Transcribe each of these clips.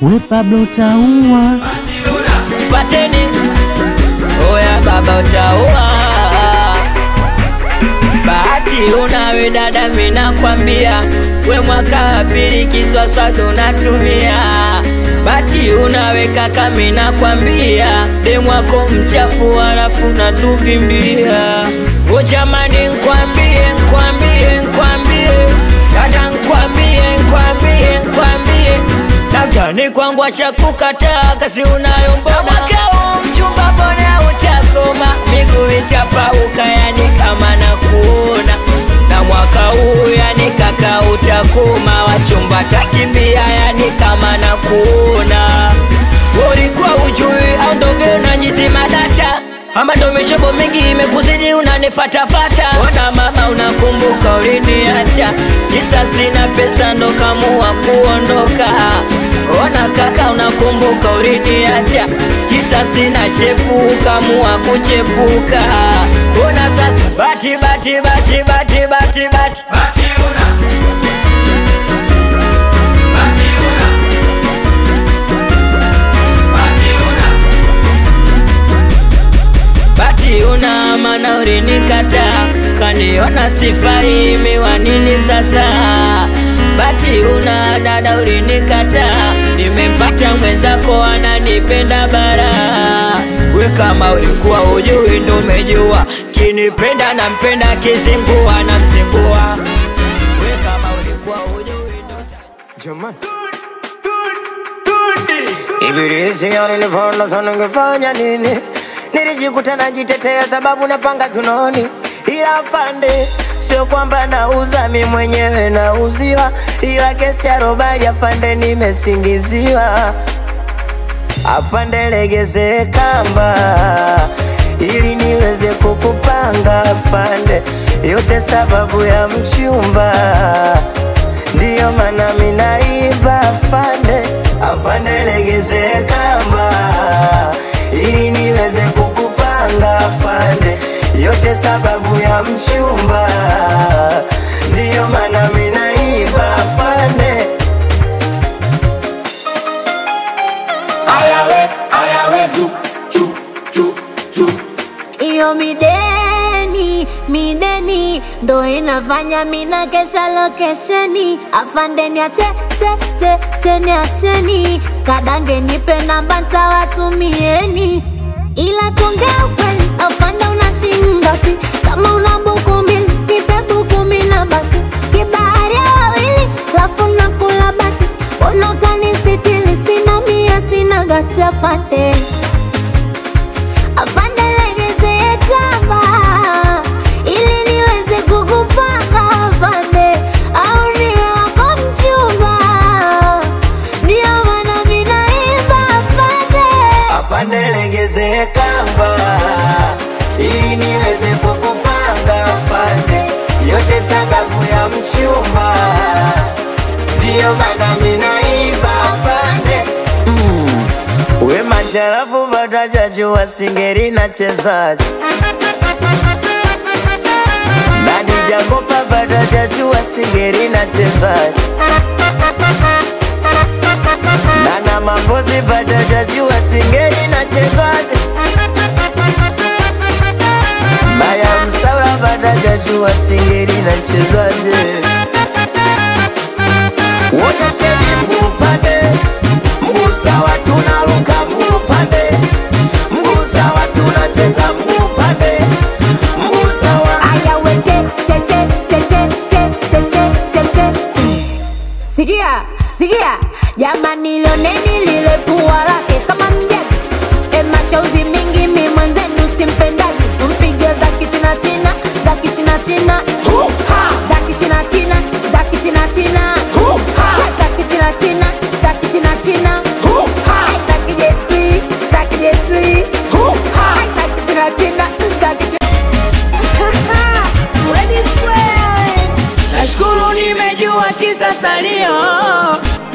we Pablo utaua. Pateni, oya baba utaua. Bahati una we dada mina kwambia, we mwaka wa pili kiswaswa tunatumia. Bahati una we kaka mina kwambia, demu wako mchafu halafu natukimbia. O jamani nkwambie, dada nkwambie. Daktari kwangu ashakukataa kasi unayo mbona. Mwaka huu mchumba mbona utakoma, miguu itapauka yani kama nakuona. Na mwaka huu yani kaka utakoma, wachumba takimbia yani kama nakuona. Ulikuwa ujui au ndo vile unajizima data, ama ndo mishobo mingi imekuzidi unanifatafata. Ona mama unakumbuka uliniacha, kisa sina pesa ndo kamua kuondoka. Ona kaka unakumbuka uliniacha, kisa sina shepu kamua kuchepuka. Ona sasa bati una mana ulinikata, kaniona sifai miwanini sasa. Bati una dada ulinikata, nimempata mwenzako ananipenda bara. We kama ulikuwa ujui ndo umejua, kinipenda na mpenda kizingua na msingua. We kama ulikuwa ujui ndo Jaman Ibilisi aliniponda sana ngefanya nini? Nilijikuta najitetea sababu napanga kunoni. Ila afande, sio kwamba nauza mi mwenyewe nauziwa. Ila kesi ya robali afande nimesingiziwa. Afande legeze kamba ili niweze kukupanga afande, yote sababu ya mchumba, ndiyo maana minaiba afande. Afande legeze kamba ili niweze kukupanga afande, yote sababu ya mchumba, ndiyo maana minaiba afande. Ayawe zu iyo mideni ndo inafanya mina kesha lokesheni. Afande niacheni, kadange nipe namba ntawatumieni. Ila tuongea ukweli, afande unashinda pi? Kama una buku mbili, nipe buku mina baki. Kibahari ya wawili, lafu nakula baki. Bona utanisitili, sina mia sina gacha afande. Afande legeze kamba ili niweze kukupanga afande, au niwe wako mchumba, ndiyo maana minaiba afande. Afande legeze kamba ili niweze kukupanga afande, yote sababu ya mchumba, ndiyo maana minaiba afande. We macharafu bataja jua singeri na chezaji, Nani Jakopa bataja jua singeri na chezaji, Nana Mambozi bataja jua singeri na chezaji, Maya Msaura bataja jua singeri na chezaji. Wote sheni mguu pande, mguu sawa tunaruka mguu pande, mguu sawa tunacheza mguu pande, mguu sawa. Ayawe che Sikia, jamani lioneni lile pua lake kama mjagi. Mashauzi mingi mi mwenzenu simpendaji. Mpige za kichina china, za kichina china, za kichina china, za kichina china, za kichina china, za kichina china, za kijetli, za kijetli, za kichina china, za kichina. nashukuru nimejua kisa salio,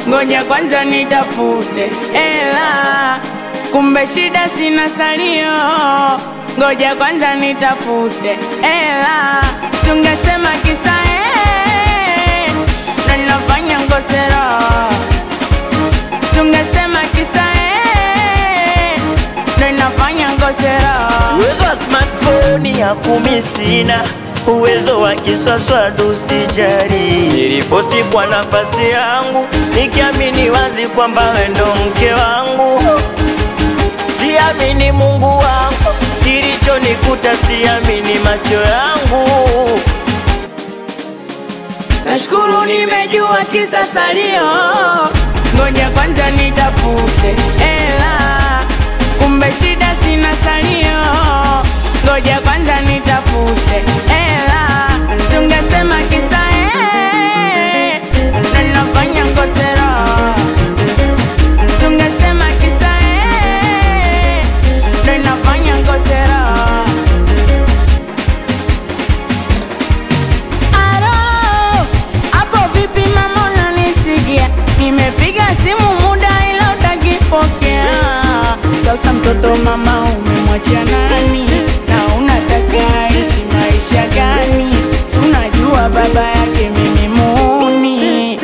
ngoja kwanza nitafute ela. Kumbe shida sina salio, ngoja kwanza nitafute ela. Sungesema kisa na nafanya ngosero, sungesema kisa ndo inafanya ngosera. Uwezo wa smartphone ya kumisina, uwezo wa kiswaswadu usijari. Niliposi kwa nafasi yangu, nikiamini wazi kwamba wewe ndo mke wangu. Siamini Mungu wangu, kilichonikuta siamini macho yangu. Nashukuru nimejua kisa salio, ngoja kwanza nitafute hela. Kumbe shida sina salio, ngoja kwanza nitafute hela. Sungesema kisa na nafanya ngosera. Sungesema kisa na nafanya ngosera. Aro, hapo vipi mama unanisikia? Nimepiga simu muda ila utakipokea. Sasa mtoto mama umemwachia nani? Na unataka aishi maisha gani? Si unajua baba yake mimi muuni.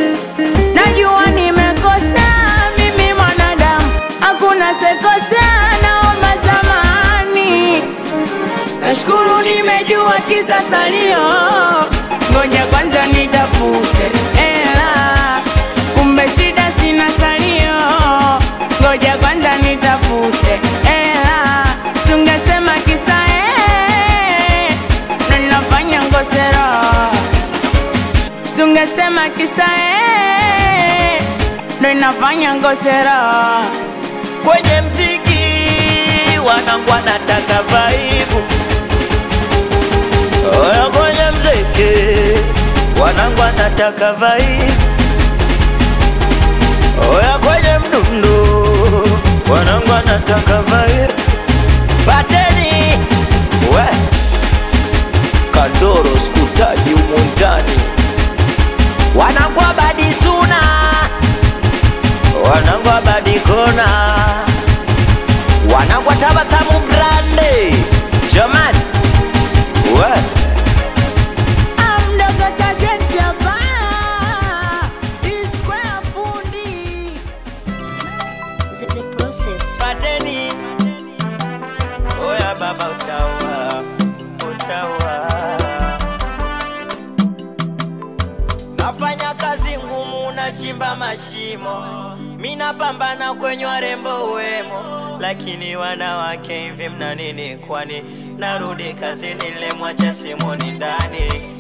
Najua nimekosea mimi mwanadamu, hakuna sekosea, naomba samahani. Nashukuru nimejua kisa salio, ngoja kwanza nitafute hela. Kumbe shida sina salio, ngoja kwanza nitafute hela. Sungesema kisa na nafanya ngosera. Sungesema kisa ndo inafanya ngosera. Kwenye mziki wanangu wanataka vibe. Oya kwenye mziki wanangu wanataka vibe. Oya kwenye mdundo wanangu wanataka vibe. Pateni we Kandoro skutaji umuntani. Wanangu abadi suna, wanangu abadi kona, wanangu tabasamu grande. Jamani we Amdogo Sergeant Jaba, Square fundi. The process. pateni. Oya baba utawa, utawa. Nafanya kazi ngumu, nachimba mashimo, mina pambana kwenye warembo wemo. Lakini wanawake hivi mna nini kwani? Narudi kazini nilemwacha simoni ndani.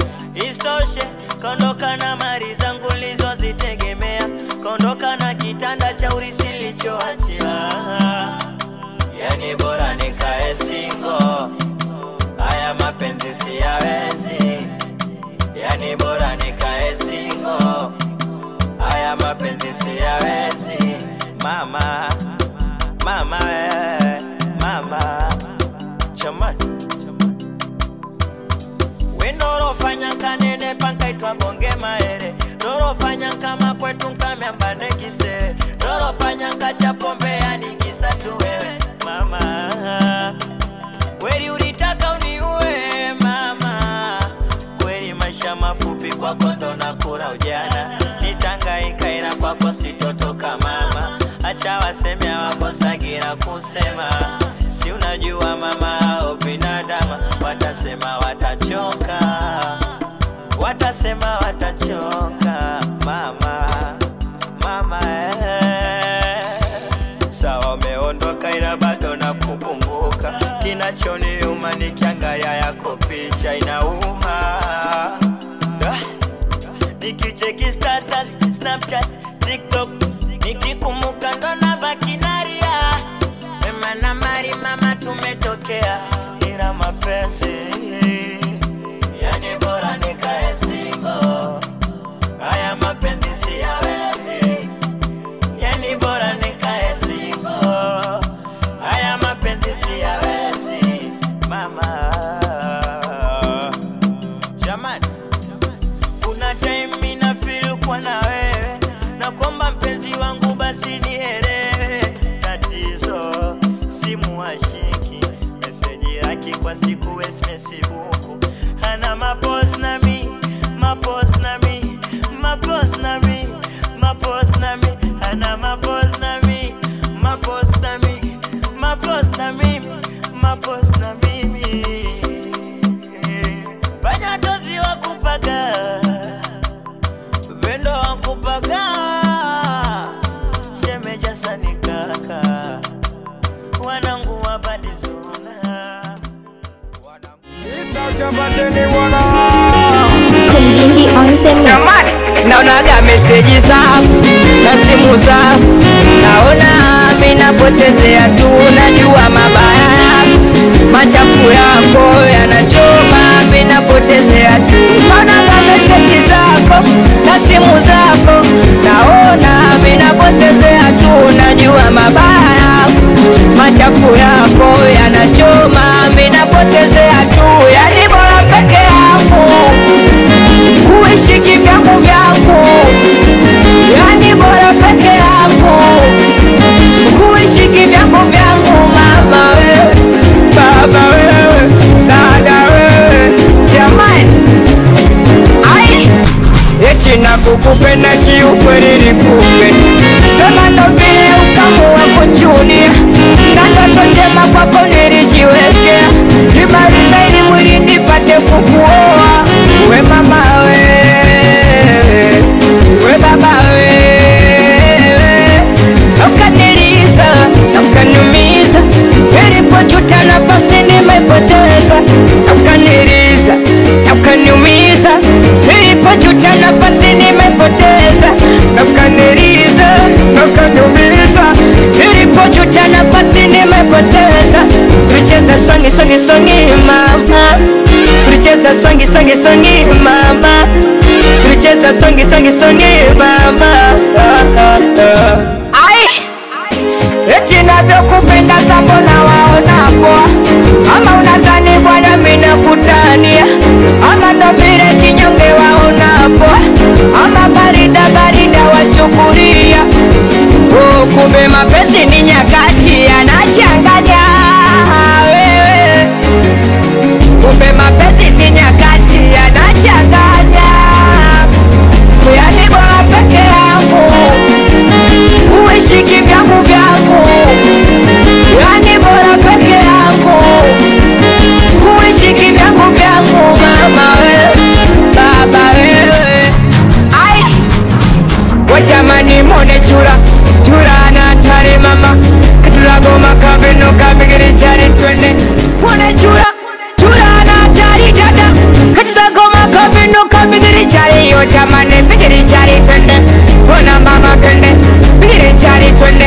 Istoshe kondoka na mali zangu nilizozitegemea, kondoka na kitanda cha urisi nilichoachia. Yani bora nikae single, haya mapenzi siyawezi. Yani bora nikae single, haya mapenzi siyawezi. Mama, mama, mama, chamani. Wendoro fanya kanene pankaitwa bonge maere. Doro fanya kama kwetu nkameambane kise. Doro fanya kacha pombe yani kisa tu wewe. Mama, kweli ulitaka uniue mama. Kweli maisha mafupi kwako ndo nakula ujana. Nitangaika ila kwako sitotoka mama. Acha waseme hawakosagira kusema. Si unajua mama hao binadamu watasema watachoka. Watasema watachoka mama. Mama sawa umeondoka ila bado nakukumbuka. Kinachoniuma nikiangalia yako picha inauma. Nikicheki status, Snapchat, TikTok, nikikumbuka ndo nabaki nalia. Mema na mari mama tumetokea, ila mapenzi yani bora nikae single. Haya mapenzi siyawezi. Yani bora nikae single. Haya mapenzi siyawezi. Mama jamani, kuna time mina feel kwa na wewe, na SMS. Jamani, naonaga meseji zangu na simu zangu, naona minapotezea tu, najua mabaya yako, machafu yako yanachoma, minapotezea tu. Naonaga meseji zako na simu zako, naona minapotezea tu, najua mabaya yako, machafu yako yanachoma, minapotezea tu. Yani bora peke yangu kuishi kivyangu vyangu, yani bora peke yangu kuishi kivyangu vyangu. Mama wewe, baba wewe, dada wewe, jamani, ai eti nakukupenda kiukweli nikupenda, sema ndo vile ukamua kuchunia, na ndoto njema kwako nilijiwekea, nimaliza ili mwili nipate kukuoa. We mama we baba ukaniliza na ukaniumiza, nilipojuta nafasi nimepoteza. Ukaniliza na ukaniumiza, nilipojuta nafasi nimepoteza. Ukaniliza na ukaniumiza, nilipojuta nafasi nimepoteza. Tulicheza songi songi songi mama, tulicheza songi songi songi mama, tulicheza songi songi songi mama. Ai eti navyokupenda sambo na waona poa, ama unazani bwana mina kutania, ama ndo vile kinyonge waona poa, ama barida barida wachukulia. Oh, kumbe mapenzi ni nyakati yanachanganya wewe, kumbe mapenzi ni nyakati yanachanganya. Yani bora peke yangu kuishi kivyangu vyangu, yani bora peke yangu kuishi kivyangu vyangu. Mama wewe, baba wewe, ai wachamani mone chura chura na tare mama, katiza goma kabino kabigiri chari twende. Mone chura chura na tare dada, katiza goma kabino kabigiri chari. Yo jamani bigiri chari twende, ona mama twende bigiri chari twende.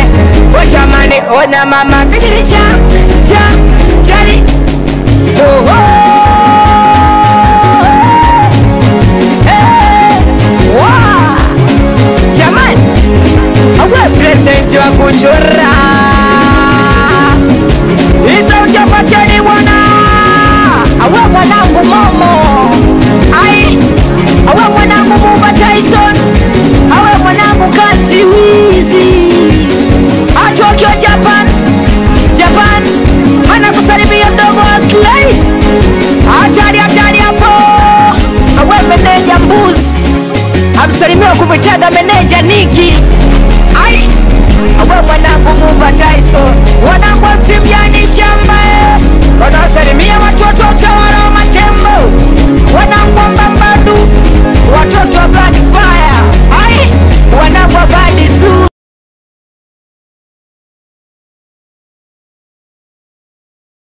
O jamani ona mama bigiri chari. Oh oh wow, jamani awe present wa kuchora